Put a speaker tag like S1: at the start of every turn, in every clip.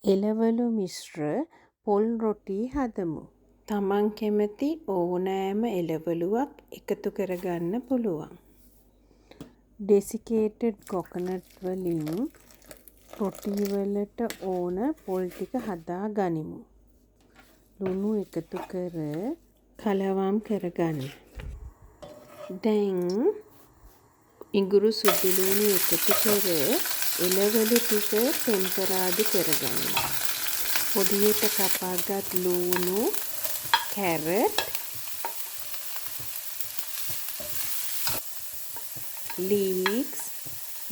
S1: එළවලු මිශ්‍ර පොල් රොටි හදමු. තමන් කැමති ඕනෑම එළවලුවක් එකතු කරගන්න පුළුවන්. ඩෙසිකේටඩ් කොකනට් වලින් රොටි වලට ඕන පොල් ටික හදා ගනිමු. ලුණු එකතු කර කලවම් කරගන්න. දැන් ඉඟුරු සුදුලූණු එකතු කර එළවලු ටික ටෙම්පරාදු කරගන්න. පොඩියට කපාගත් ලූණු, කැරට්, ලීක්ස්,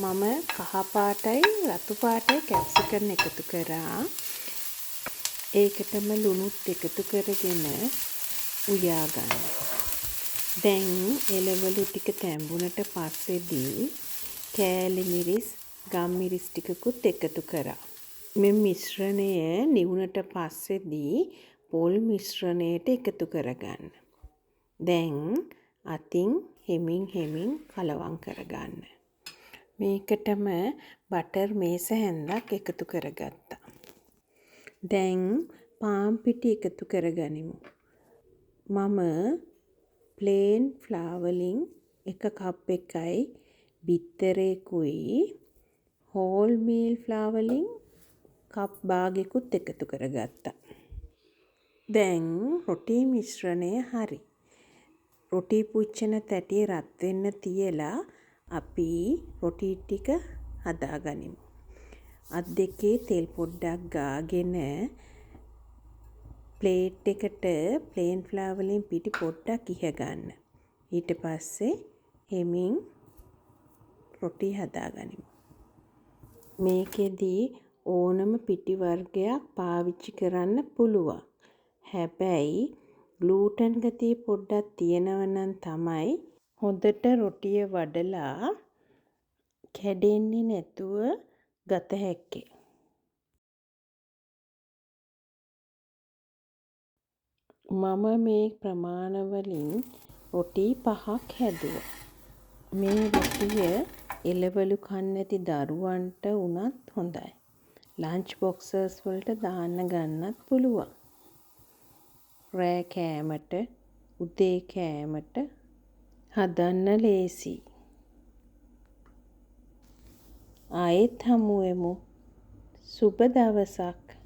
S1: මම කහ පාටයි රතු පාටයි කැප්සිකම් එකතු කරා. ඒකටම ලුණුත් එකතු කරගෙන උයා ගන්න. දැන් එළවලු ටික තැඹුණට පස්සේදී කෑලි මිරිස්, ගම්මිරිස් ටිකකුත් එකතු කරා. මේ මිශ්‍රණය නිවුණට පස්සේදී පොල් මිශ්‍රණයට එකතු කරගන්න. දැන් අතින් හෙමින් කලවම් කරගන්න. මේකටම බටර් මේස හැන්දක් එකතු කරගත්තා. දැන් පාන් පිටි එකතු කරගනිමු. මම ප්ලේන් ෆ්ලාර් වලින් 1 කප් එකයි බිත්තරයකුයි හෝල් මීල් ෆ්ලාර් වලින් කප් භාගයකුත් එකතු කරගත්තා. දැන් රොටි මිශ්‍රණය හරි. රොටි පුච්චන තැටිය රත් වෙන්න තියලා අපි රොටි ටික හදාගනිමු. අත් දෙකේ තෙල් පොඩ්ඩක් ගාගෙන ප්ලේට් එකට ප්ලේන් ෆ්ලාර් වලින් පිටි පොඩ්ඩක් ඉහගන්න. ඊට පස්සේ හෙමින් රොටි හදාගනිමු. මේකෙදී ඕනම පිටි වර්ගයක් පාවිච්චි කරන්න පුළුවන්. හැබැයි ග්ලූටන් ගතිය පොඩ්ඩක් තියෙනව නම් තමයි හොඳට රොටිය වඩලා කැඩෙන්නේ නැතුව ගත හැක්කේ. මම මේ ප්‍රමාණ වලින් රොටි 5ක් හැදුවා. මේ රොටිය එළවලු කන්නේ නැති දරුවන්ට උනත් හොඳයි. ලන්ච් බොක්සස් වලට දාන්න ගන්නත් පුළුවන්. රෑ කෑමට, උදේ කෑමට හදන්න ලේසි. ආයෙත් හමු වෙමු. සුබ දවසක්.